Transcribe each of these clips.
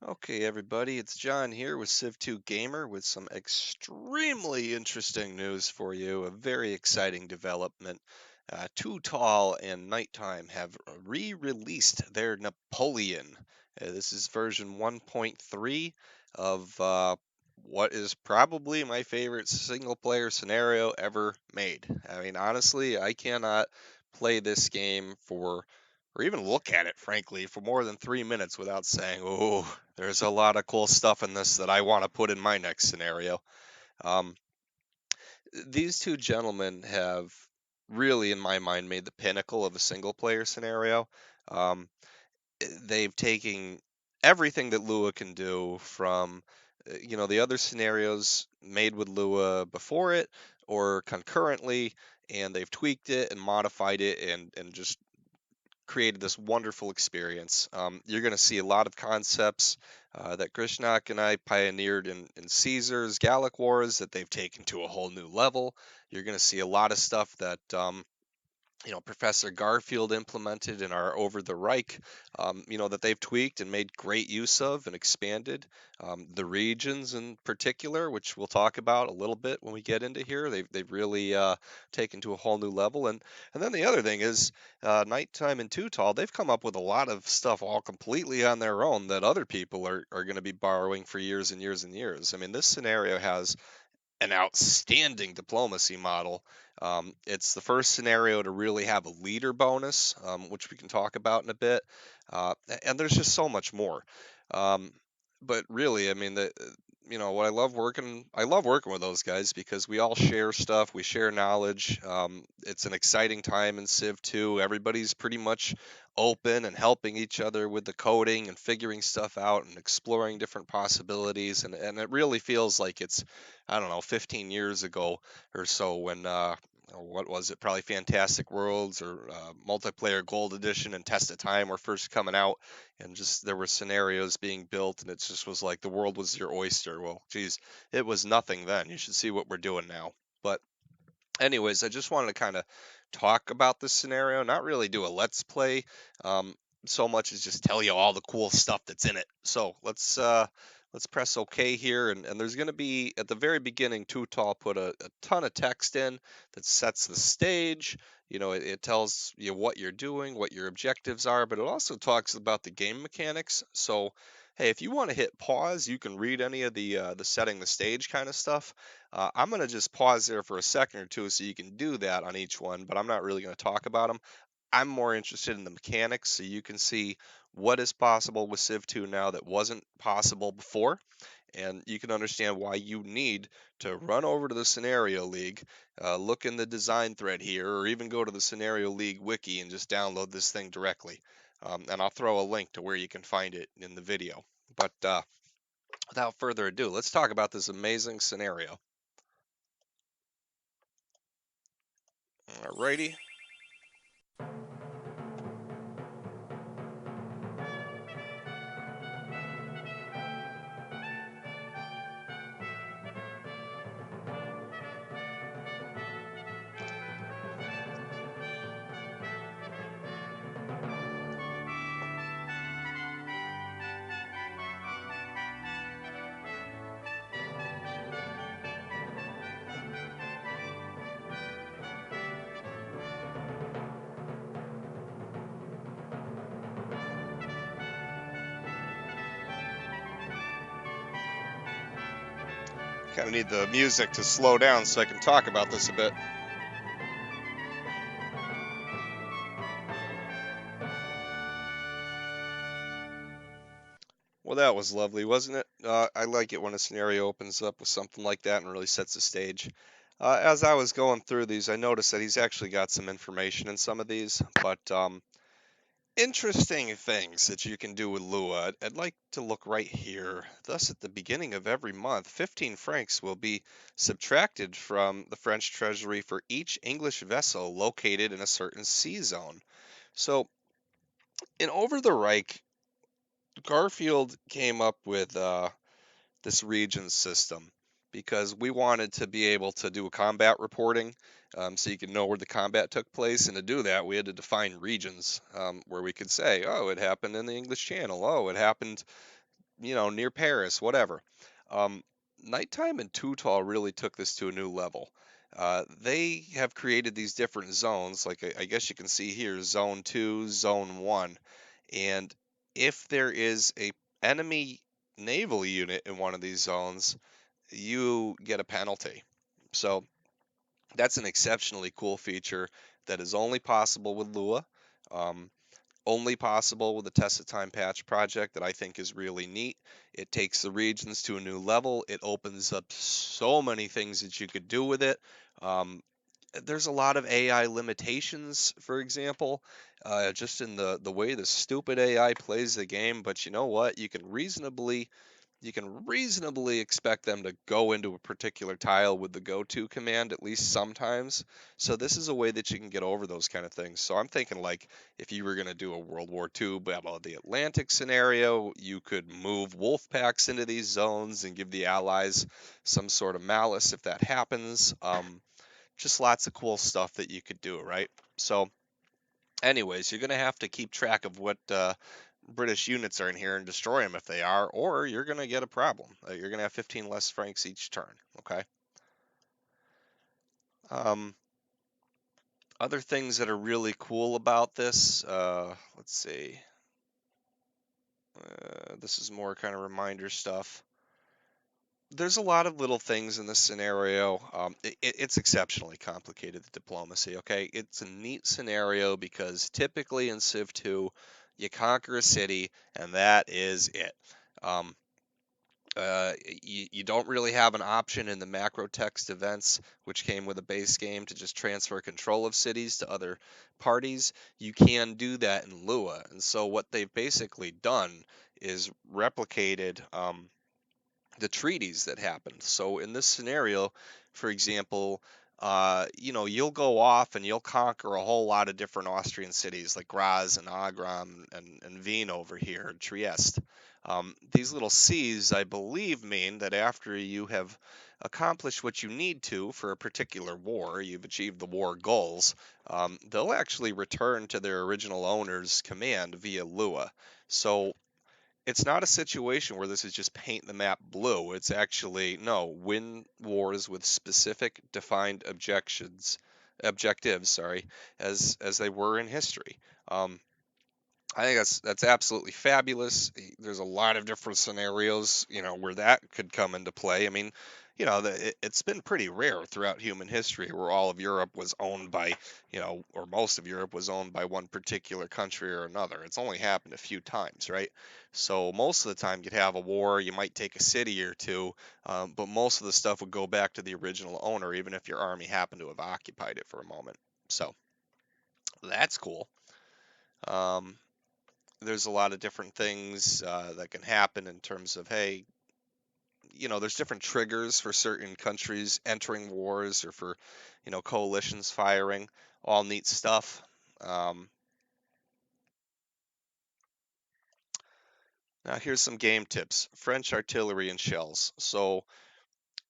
Okay, everybody, it's John here with Civ2 Gamer with some extremely interesting news for you. A very exciting development. Tootall and Knighttime have re-released their Napoleon. This is version 1.3 of what is probably my favorite single-player scenario ever made. I mean, honestly, I cannot play this game for or even look at it, frankly, for more than 3 minutes without saying, "Oh, there's a lot of cool stuff in this that I want to put in my next scenario." Um, these two gentlemen have really, in my mind, made the pinnacle of a single player scenario. Um, they've taken everything that Lua can do from, the other scenarios made with Lua before it or concurrently, and they've tweaked it and modified it and just created this wonderful experience. You're going to see a lot of concepts that Krishnak and I pioneered in Caesar's Gallic Wars that they've taken to a whole new level. You're going to see a lot of stuff that Professor Garfield implemented in our Over the Reich, that they've tweaked and made great use of and expanded. The regions in particular, which we'll talk about a little bit when we get into here, they've really taken to a whole new level. And then the other thing is, Nighttime and Tootall, they've come up with a lot of stuff all completely on their own that other people are going to be borrowing for years and years and years. I mean, this scenario has an outstanding diplomacy model. It's the first scenario to really have a leader bonus, which we can talk about in a bit. And there's just so much more. Um, but really, I mean, what I love working with those guys because we all share stuff, we share knowledge. It's an exciting time in Civ 2. Everybody's pretty much open and helping each other with the coding and figuring stuff out and exploring different possibilities. And it really feels like it's, I don't know, 15 years ago or so when, what was it? Probably Fantastic Worlds or Multiplayer Gold Edition and Test of Time were first coming out, and just there were scenarios being built, and it just was like the world was your oyster. Well, geez, it was nothing then. You should see what we're doing now. But anyways, I just wanted to kind of talk about this scenario, not really do a let's play, so much as just tell you all the cool stuff that's in it. So let's press OK here, and there's going to be at the very beginning, Tootall put a ton of text in that sets the stage. It tells you what you're doing, what your objectives are, but it also talks about the game mechanics. So hey, if you want to hit pause, you can read any of the setting the stage kind of stuff. I'm going to just pause there for a second or two so you can do that on each one, but I'm not really going to talk about them. I'm more interested in the mechanics so you can see what is possible with Civ 2 now that wasn't possible before. And you can understand why you need to run over to the Scenario League, look in the design thread here, or even go to the Scenario League wiki and just download this thing directly. And I'll throw a link to where you can find it in the video. But without further ado, let's talk about this amazing scenario. Alrighty. Kind of need the music to slow down so I can talk about this a bit. Well, that was lovely, wasn't it? I like it when a scenario opens up with something like that and really sets the stage. As I was going through these, I noticed that he's actually got some information in some of these, but interesting things that you can do with Lua. I'd like to look right here. Thus, at the beginning of every month, 15 francs will be subtracted from the French treasury for each English vessel located in a certain sea zone. So, in Over the Reich, Garfield came up with this region system because we wanted to be able to do combat reporting so you could know where the combat took place. And to do that, we had to define regions where we could say, oh, it happened in the English Channel. Oh, it happened near Paris, whatever. Um, Nighttime and Tootall really took this to a new level. They have created these different zones, like I guess you can see here, Zone 2, Zone 1. And if there is a enemy naval unit in one of these zones, you get a penalty. So that's an exceptionally cool feature that is only possible with Lua. Um, Only possible with the Test of Time patch project that I think is really neat. It takes the regions to a new level. It opens up so many things that you could do with it. Um, there's a lot of AI limitations, for example, just in the way the stupid AI plays the game. But you know what? You can reasonably expect them to go into a particular tile with the go to command at least sometimes. So this is a way that you can get over those kind of things. So I'm thinking like if you were going to do a World War II Battle of the Atlantic scenario, you could move wolf packs into these zones and give the allies some sort of malice if that happens. Just lots of cool stuff that you could do, right? So anyways, you're going to have to keep track of what British units are in here and destroy them if they are, or you're going to get a problem. You're going to have 15 less francs each turn, okay? Um, Other things that are really cool about this, let's see. This is more kind of reminder stuff. There's a lot of little things in this scenario. It's exceptionally complicated, the diplomacy, okay? It's a neat scenario because typically in Civ 2, you conquer a city and that is it. Um, you don't really have an option in the macro text events, which came with a base game, to just transfer control of cities to other parties. You can do that in Lua. And so what they've basically done is replicated the treaties that happened. So in this scenario, for example, you'll go off and you'll conquer a whole lot of different Austrian cities like Graz and Agram and Wien over here, and Trieste. These little C's, I believe, mean that after you have accomplished what you need to for a particular war, you've achieved the war goals, they'll actually return to their original owner's command via Lua. So it's not a situation where this is just paint the map blue. It's actually no, win wars with specific defined objectives, sorry, as they were in history. Um, I think that's absolutely fabulous. There's a lot of different scenarios, where that could come into play. I mean, it's been pretty rare throughout human history where all of Europe was owned by, or most of Europe was owned by one particular country or another. It's only happened a few times, right? So most of the time you'd have a war, you might take a city or two, but most of the stuff would go back to the original owner, even if your army happened to have occupied it for a moment. So that's cool. Um, there's a lot of different things that can happen in terms of, hey, there's different triggers for certain countries entering wars or for, coalitions firing. All neat stuff. Um, Now here's some game tips. French artillery and shells. So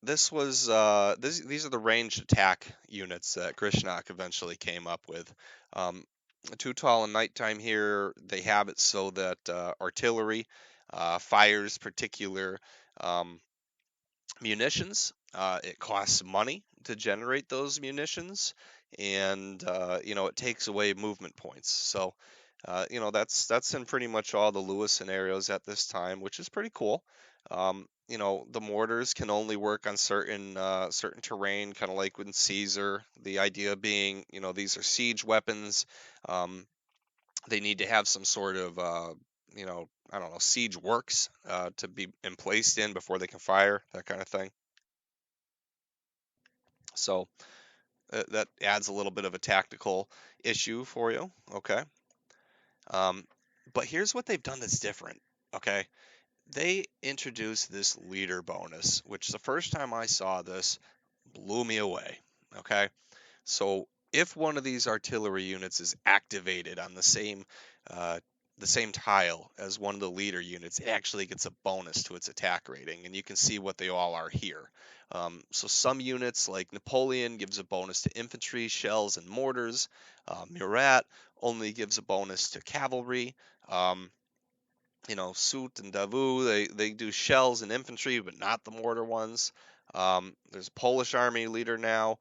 these are the ranged attack units that Grishnak eventually came up with. Um, Tootall and Nighttime here, they have it so that artillery fires particular um, munitions. It costs money to generate those munitions, and it takes away movement points. So that's in pretty much all the Lewis scenarios at this time, which is pretty cool. The mortars can only work on certain terrain, kind of like with Caesar. The idea being, these are siege weapons. Um, they need to have some sort of I don't know, siege works to be placed in before they can fire, that kind of thing. So that adds a little bit of a tactical issue for you. Okay. Um, but here's what they've done that's different. Okay. They introduced this leader bonus, which the first time I saw this blew me away. Okay. So if one of these artillery units is activated on uh, the same tile as one of the leader units, it actually gets a bonus to its attack rating, and you can see what they all are here. So some units like Napoleon gives a bonus to infantry, shells, and mortars. Murat only gives a bonus to cavalry. Um, Soot and Davu, they do shells and infantry, but not the mortar ones. There's a Polish army leader now.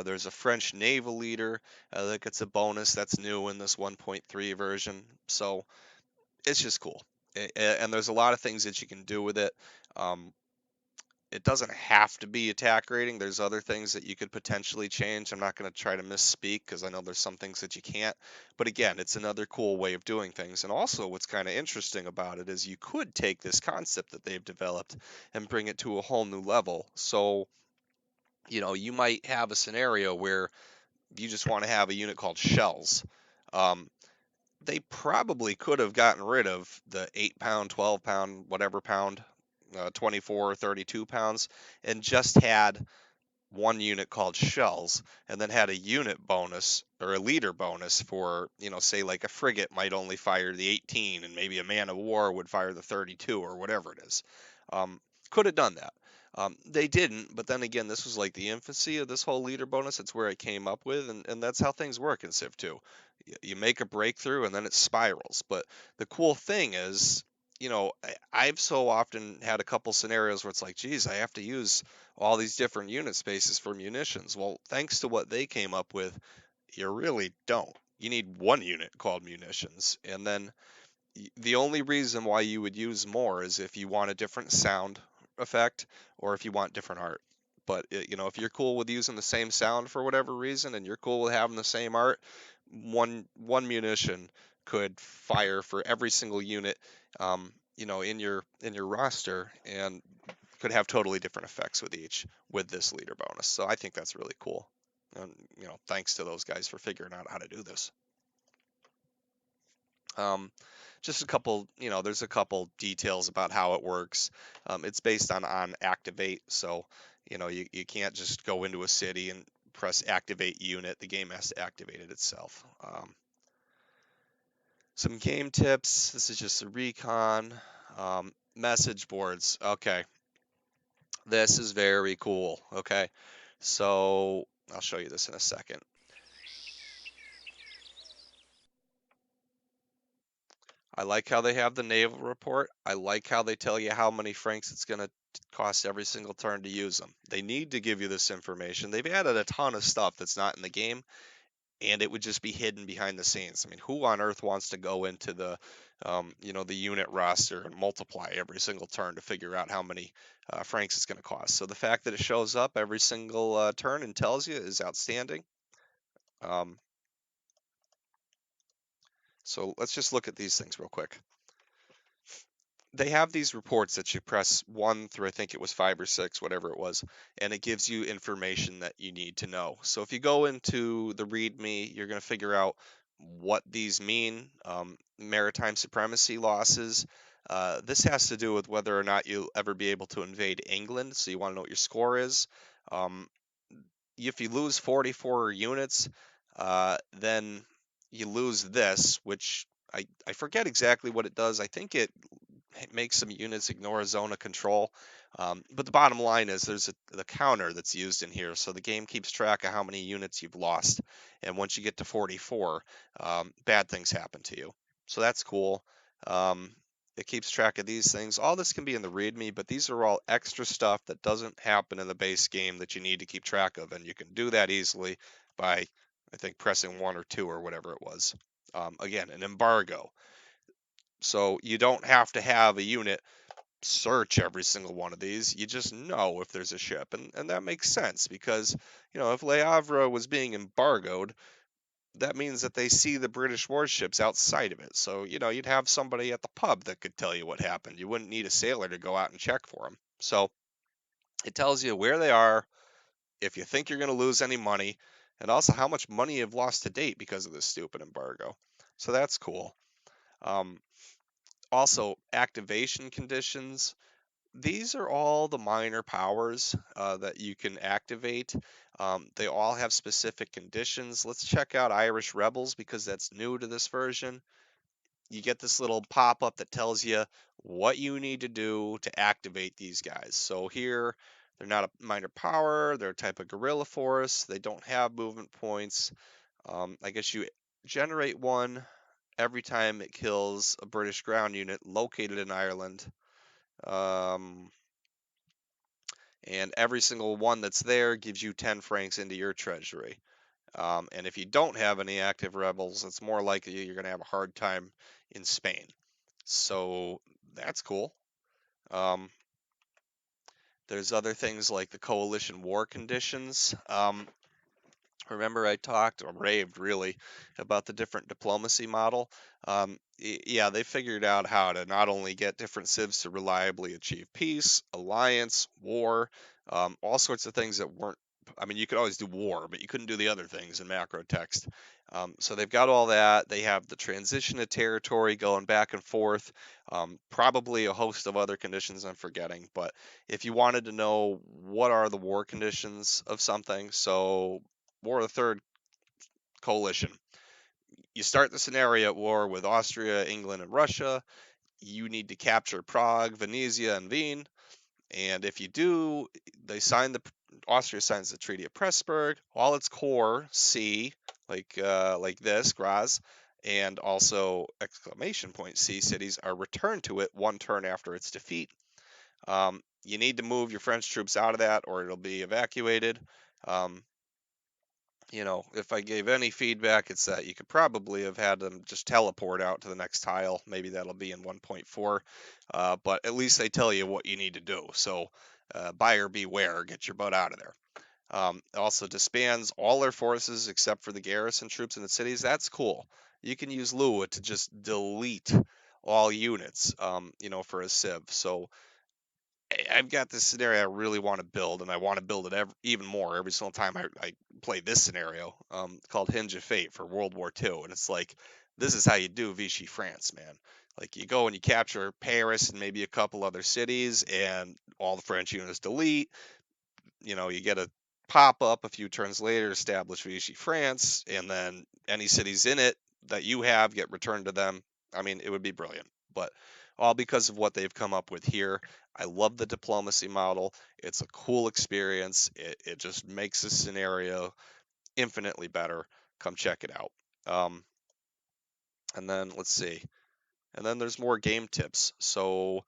There's a French naval leader that gets a bonus that's new in this 1.3 version. So it's just cool. And there's a lot of things that you can do with it. Um, it doesn't have to be attack rating. There's other things that you could potentially change. I'm not going to try to misspeak because I know there's some things that you can't. But again, it's another cool way of doing things. And also, what's kind of interesting about it is you could take this concept that they've developed and bring it to a whole new level. So, you might have a scenario where you just want to have a unit called shells. Um, they probably could have gotten rid of the 8 pound, 12 pound, whatever pound, 24 or 32 pounds, and just had one unit called shells, and then had a unit bonus or a leader bonus for, say like a frigate might only fire the 18, and maybe a man of war would fire the 32 or whatever it is. Could have done that. They didn't, but then again, this was like the infancy of this whole leader bonus. It's where it came up with, and that's how things work in Civ 2. You make a breakthrough, and then it spirals. But the cool thing is, I've so often had a couple scenarios where it's like, geez, I have to use all these different unit spaces for munitions. Well, thanks to what they came up with, you really don't. You need one unit called munitions, and then the only reason why you would use more is if you want a different sound effect or if you want different art. But if you're cool with using the same sound for whatever reason and you're cool with having the same art, one munition could fire for every single unit, in your roster, and could have totally different effects with each with this leader bonus. So I think that's really cool. And thanks to those guys for figuring out how to do this. Um, just a couple, there's a couple details about how it works. It's based on activate, so you can't just go into a city and press activate unit. The game has to activate it itself. Some game tips. This is just a recon. Message boards. Okay, this is very cool. Okay, so I'll show you this in a second. I like how they have the naval report. I like how they tell you how many francs it's going to cost every single turn to use them. They need to give you this information. They've added a ton of stuff that's not in the game, and it would just be hidden behind the scenes. I mean, who on earth wants to go into the unit roster and multiply every single turn to figure out how many francs it's going to cost? So the fact that it shows up every single turn and tells you is outstanding. Um, so let's just look at these things real quick. They have these reports that you press 1 through, I think it was 5 or 6, whatever it was, and it gives you information that you need to know. So if you go into the README, you're going to figure out what these mean. Maritime supremacy losses. This has to do with whether or not you'll ever be able to invade England, so you want to know what your score is. Um, if you lose 44 units, then you lose this, which I forget exactly what it does. I think it makes some units ignore a zone of control. But the bottom line is there's the counter that's used in here. So the game keeps track of how many units you've lost. And once you get to 44, bad things happen to you. So that's cool. Um, it keeps track of these things. All this can be in the README, but these are all extra stuff that doesn't happen in the base game that you need to keep track of. And you can do that easily by, I think, pressing 1 or 2 or whatever it was. Again, an embargo. So you don't have to have a unit search every single one of these. You just know if there's a ship. And that makes sense because, if Le Havre was being embargoed, that means that they see the British warships outside of it. So, you'd have somebody at the pub that could tell you what happened. You wouldn't need a sailor to go out and check for them. So it tells you where they are, if you think you're going to lose any money, and also how much money you've lost to date because of this stupid embargo. So that's cool. Also, activation conditions. These are all the minor powers that you can activate. They all have specific conditions. Let's check out Irish Rebels because that's new to this version. You get this little pop-up that tells you what you need to do to activate these guys. So here, they're not a minor power. They're a type of guerrilla force. They don't have movement points. I guess you generate one every time it kills a British ground unit located in Ireland. And every single one that's there gives you 10 francs into your treasury. And if you don't have any active rebels, it's more likely you're going to have a hard time in Spain. So that's cool. There's other things like the coalition war conditions. Remember I talked, or raved really, about the different diplomacy model. Yeah, they figured out how to not only get different civs to reliably achieve peace, alliance, war, all sorts of things that weren't. I mean, you could always do war, but you couldn't do the other things in macro text. So they've got all that. They have the transition of territory going back and forth, probably a host of other conditions I'm forgetting. But if you wanted to know what are the war conditions of something, so War of the Third Coalition. You start the scenario at war with Austria, England, and Russia. You need to capture Prague, Venezia, and Wien. And if you do, Austria signs the Treaty of Pressburg. All its core, C, like this, Graz, and also exclamation point C cities are returned to it one turn after its defeat. You need to move your French troops out of that, or it'll be evacuated. If I gave any feedback, it's that you could probably have had them just teleport out to the next tile. Maybe that'll be in 1.4, but at least they tell you what you need to do. So buyer beware, get your butt out of there. It also disbands all their forces except for the garrison troops in the cities. That's cool. You can use Lua to just delete all units, for a civ. So I've got this scenario I really want to build, and I want to build it even more every single time I play this scenario, called Hinge of Fate for World War II. And it's like, this is how you do Vichy France, man. Like, you go and you capture Paris and maybe a couple other cities, and all the French units delete. You get a pop-up a few turns later, establish Vichy France, and then any cities in it that you have get returned to them. I mean, it would be brilliant. But all because of what they've come up with here. I love the diplomacy model. It's a cool experience. It just makes the scenario infinitely better. Come check it out. And then let's see. And then there's more game tips. So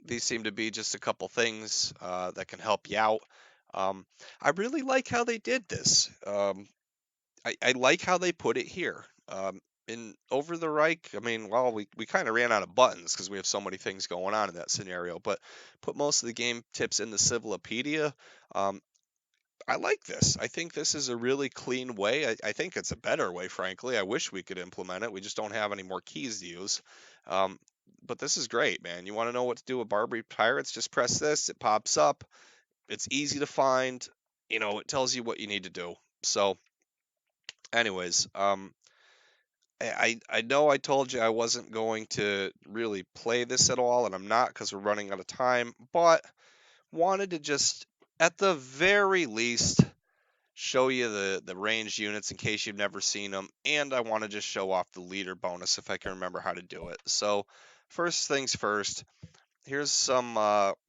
these seem to be just a couple things that can help you out. I really like how they did this. I like how they put it here. In Over the Reich, I mean, well, we kind of ran out of buttons because we have so many things going on in that scenario, but put most of the game tips in the Civilopedia. I like this. I think this is a really clean way. I think it's a better way, frankly. I wish we could implement it. We just don't have any more keys to use. But this is great, man. You want to know what to do with Barbary Pirates? Just press this. It pops up. It's easy to find. It tells you what you need to do. So, anyways, I know I told you I wasn't going to really play this at all, and I'm not because we're running out of time, but wanted to just, at the very least, show you the ranged units in case you've never seen them, and I want to just show off the leader bonus if I can remember how to do it. So, first things first, here's some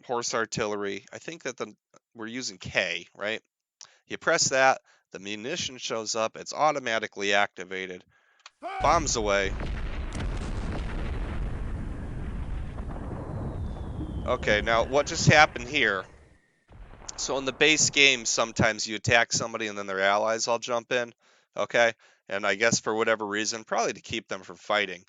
horse artillery. I think that we're using K, right? You press that, the munition shows up, it's automatically activated. Bombs away. Okay, now what just happened here? So in the base game, sometimes you attack somebody and then their allies all jump in. Okay, and I guess for whatever reason, probably to keep them from fighting.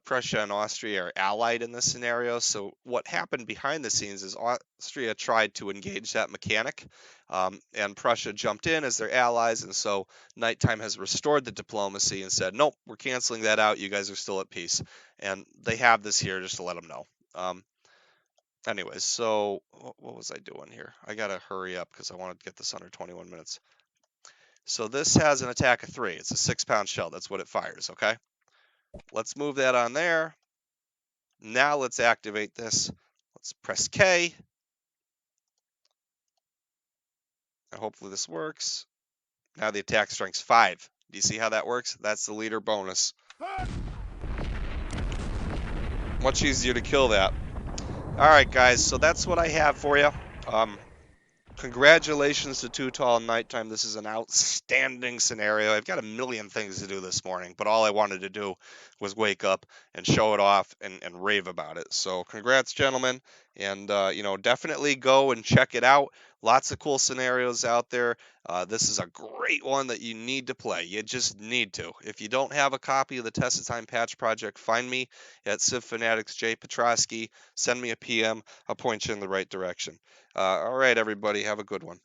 Prussia and Austria are allied in this scenario. So what happened behind the scenes is Austria tried to engage that mechanic, and Prussia jumped in as their allies. And so Knighttime has restored the diplomacy and said, nope, we're canceling that out. You guys are still at peace. And they have this here just to let them know. Anyways, so what was I doing here? I gotta hurry up because I want to get this under 21 minutes. So this has an attack of 3. It's a 6-pound shell. That's what it fires, okay? Let's move that on there. Now let's activate this. Let's press K. And hopefully this works. Now the attack strength's 5. Do you see how that works? That's the leader bonus. Much easier to kill that. All right, guys, so that's what I have for you. Congratulations to Tootall and Nighttime. This is an outstanding scenario. I've got a million things to do this morning, but all I wanted to do was wake up and show it off and rave about it. So congrats, gentlemen, and definitely go and check it out. Lots of cool scenarios out there. This is a great one that you need to play. You just need to. If you don't have a copy of the Test of Time Patch Project, find me at Civ Fanatics J Petrosky. Send me a PM. I'll point you in the right direction. All right, everybody, have a good one.